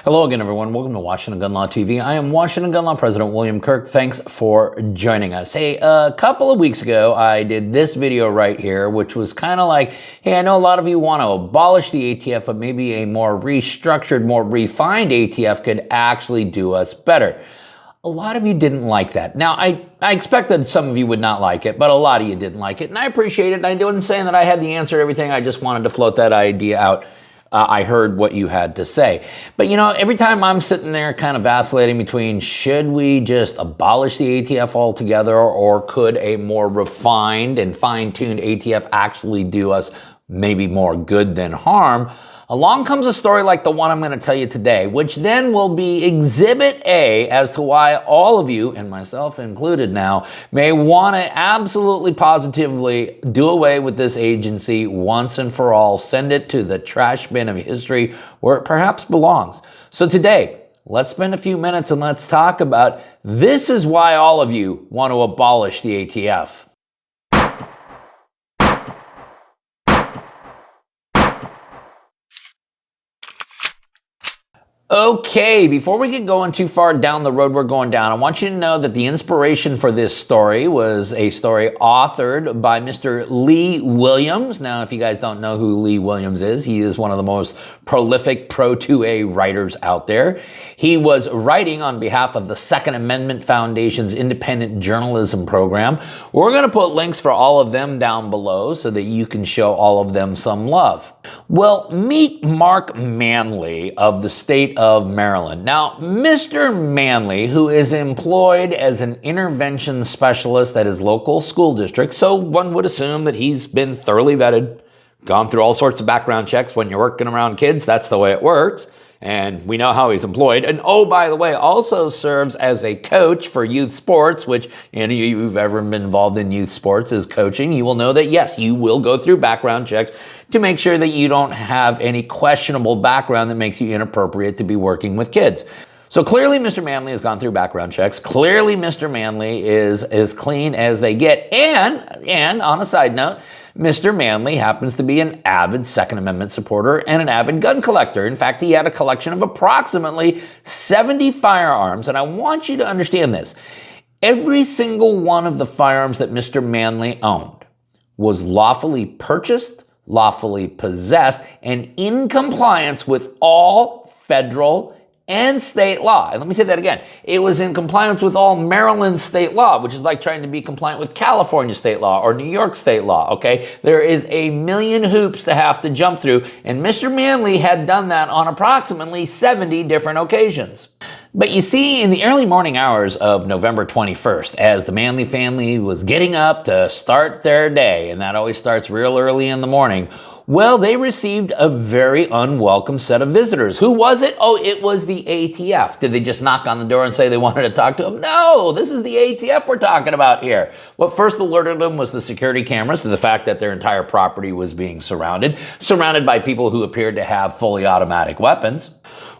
Hello again, everyone. Welcome to Washington Gun Law TV. I am Washington Gun Law President William Kirk. Thanks for joining us. Hey, a couple of weeks ago, I did this video right here, which was kind of like, hey, I know a lot of you want to abolish the ATF, but maybe a more restructured, more refined ATF could actually do us better. A lot of you didn't like that. Now, I expected some of you would not like it, but a lot of you didn't like it, and I appreciate it. I wasn't saying that I had the answer to everything. I just wanted to float that idea out. I heard what you had to say. But you know, every time I'm sitting there kind of vacillating between should we just abolish the ATF altogether, or could a more refined and fine-tuned ATF actually do us maybe more good than harm, along comes a story like the one I'm going to tell you today, which then will be Exhibit A as to why all of you, and myself included now, may want to absolutely positively do away with this agency once and for all, send it to the trash bin of history where it perhaps belongs. So today, let's spend a few minutes and let's talk about this is why all of you want to abolish the ATF. Okay, before we get going too far down the road we're going down, I want you to know that the inspiration for this story was a story authored by Mr. Lee Williams. Now, if you guys don't know who Lee Williams is, he is one of the most prolific Pro-2A writers out there. He was writing on behalf of the Second Amendment Foundation's independent journalism program. We're going to put links for all of them down below so that you can show all of them some love. Well, meet Mark Manley of the state of Maryland. Now, Mr. Manley, who is employed as an intervention specialist at his local school district, so one would assume that he's been thoroughly vetted, gone through all sorts of background checks. When you're working around kids, that's the way it works. And we know how he's employed. And oh, by the way, also serves as a coach for youth sports, which any of you who've ever been involved in youth sports is coaching. You will know that, yes, you will go through background checks to make sure that you don't have any questionable background that makes you inappropriate to be working with kids. So clearly, Mr. Manley has gone through background checks. Clearly, Mr. Manley is as clean as they get. And on a side note, Mr. Manley happens to be an avid Second Amendment supporter and an avid gun collector. In fact, he had a collection of approximately 70 firearms. And I want you to understand this. Every single one of the firearms that Mr. Manley owned was lawfully purchased, lawfully possessed, and in compliance with all federal and state law. And let me say that again. It was in compliance with all Maryland state law, which is like trying to be compliant with California state law or New York state law, okay? There is a million hoops to have to jump through, and Mr. Manley had done that on approximately 70 different occasions. But you see, in the early morning hours of November 21st, as the Manley family was getting up to start their day, and that always starts real early in the morning, well, they received a very unwelcome set of visitors. Who was it? Oh, it was the ATF. Did they just knock on the door and say they wanted to talk to them? No, this is the ATF we're talking about here. What first alerted them was the security cameras to the fact that their entire property was being surrounded by people who appeared to have fully automatic weapons.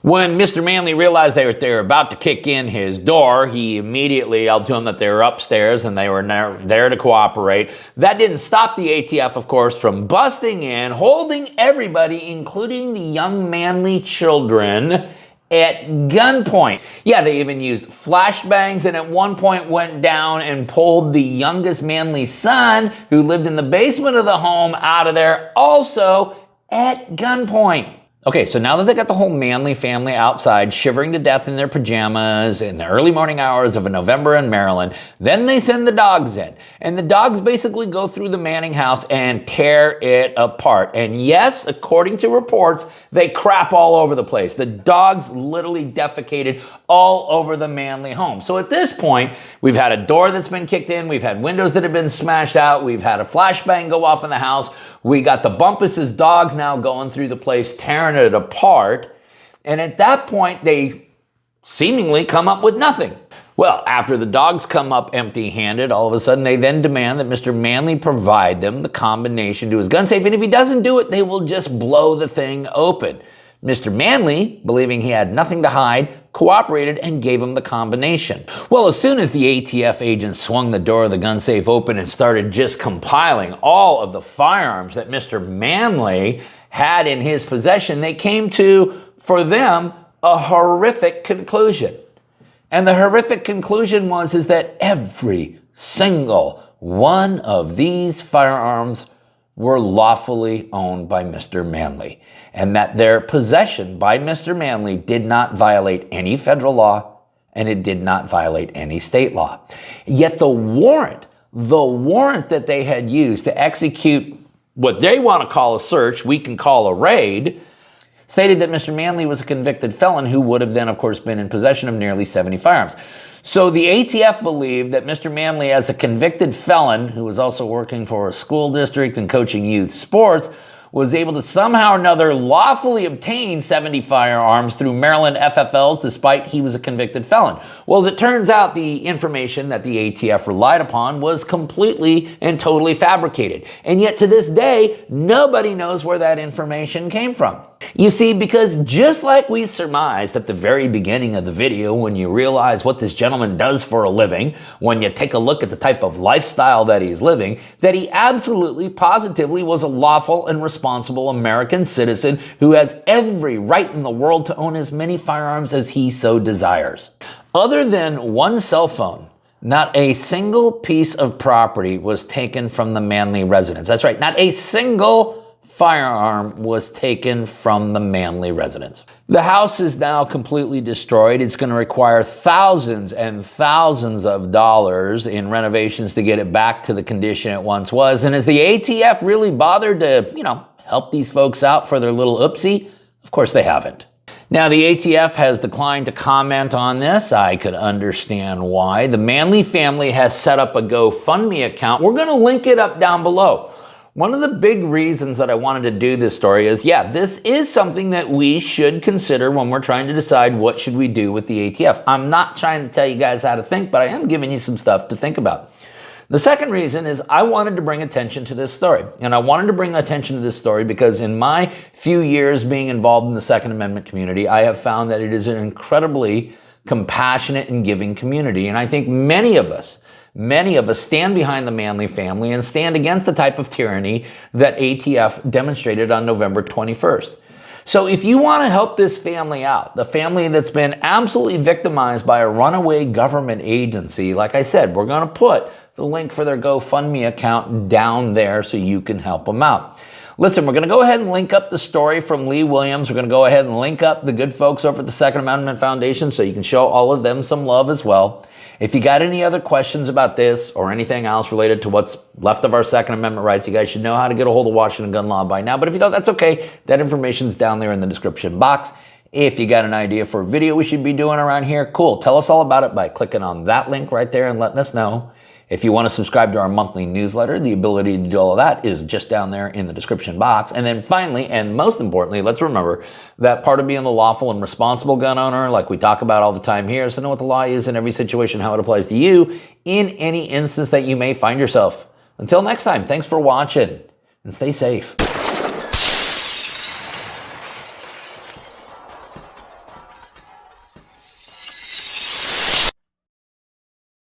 When Mr. Manley realized they were about to kick in his door, he immediately yelled to them that they were upstairs and they were there to cooperate. That didn't stop the ATF, of course, from busting in, holding everybody, including the young Manley children, at gunpoint. Yeah, they even used flashbangs, and at one point went down and pulled the youngest Manley son, who lived in the basement of the home, out of there, also at gunpoint. Okay, so now that they got the whole Manley family outside shivering to death in their pajamas in the early morning hours of November in Maryland, then they send the dogs in. And the dogs basically go through the Manning house and tear it apart. And yes, according to reports, they crap all over the place. The dogs literally defecated all over the Manley home. So at this point, we've had a door that's been kicked in, we've had windows that have been smashed out, we've had a flashbang go off in the house, we got the Bumpus's dogs now going through the place, tearing it apart, and at that point they seemingly come up with nothing. Well, after the dogs come up empty-handed, all of a sudden they then demand that Mr. Manley provide them the combination to his gun safe, and if he doesn't do it, they will just blow the thing open. Mr. Manley, believing he had nothing to hide, cooperated and gave him the combination. Well, as soon as the ATF agent swung the door of the gun safe open and started just compiling all of the firearms that Mr. Manley had in his possession, they came to, for them, a horrific conclusion. And the horrific conclusion is that every single one of these firearms were lawfully owned by Mr. Manley, and that their possession by Mr. Manley did not violate any federal law, and it did not violate any state law. Yet the warrant that they had used to execute what they want to call a search, we can call a raid, stated that Mr. Manley was a convicted felon who would have then, of course, been in possession of nearly 70 firearms. So the ATF believed that Mr. Manley, as a convicted felon who was also working for a school district and coaching youth sports, was able to somehow or another lawfully obtain 70 firearms through Maryland FFLs despite he was a convicted felon. Well, as it turns out, the information that the ATF relied upon was completely and totally fabricated. And yet to this day, nobody knows where that information came from. You see, because just like we surmised at the very beginning of the video, when you realize what this gentleman does for a living, when you take a look at the type of lifestyle that he's living, that he absolutely, positively was a lawful and responsible American citizen who has every right in the world to own as many firearms as he so desires. Other than one cell phone, not a single piece of property was taken from the Manley residence. That's right, not a single firearm was taken from the Manley residence. The house is now completely destroyed. It's going to require thousands and thousands of dollars in renovations to get it back to the condition it once was. And has the ATF really bothered to, help these folks out for their little oopsie? Of course they haven't. Now, the ATF has declined to comment on this. I could understand why. The Manley family has set up a GoFundMe account. We're going to link it up down below. One of the big reasons that I wanted to do this story is, this is something that we should consider when we're trying to decide what should we do with the ATF. I'm not trying to tell you guys how to think, but I am giving you some stuff to think about. The second reason is I wanted to bring attention to this story. And I wanted to bring attention to this story because in my few years being involved in the Second Amendment community, I have found that it is an incredibly compassionate and giving community. And I think many of us stand behind the Manley family and stand against the type of tyranny that ATF demonstrated on November 21st. So if you want to help this family out, the family that's been absolutely victimized by a runaway government agency, like I said, we're going to put the link for their GoFundMe account down there so you can help them out. Listen, we're going to go ahead and link up the story from Lee Williams. We're going to go ahead and link up the good folks over at the Second Amendment Foundation so you can show all of them some love as well. If you got any other questions about this or anything else related to what's left of our Second Amendment rights, you guys should know how to get a hold of Washington gun law by now. But if you don't, that's okay. That information's down there in the description box. If you got an idea for a video we should be doing around here, cool. Tell us all about it by clicking on that link right there and letting us know. If you want to subscribe to our monthly newsletter, the ability to do all of that is just down there in the description box. And then finally, and most importantly, let's remember that part of being the lawful and responsible gun owner, like we talk about all the time here, is to know what the law is in every situation, how it applies to you in any instance that you may find yourself. Until next time, thanks for watching and stay safe.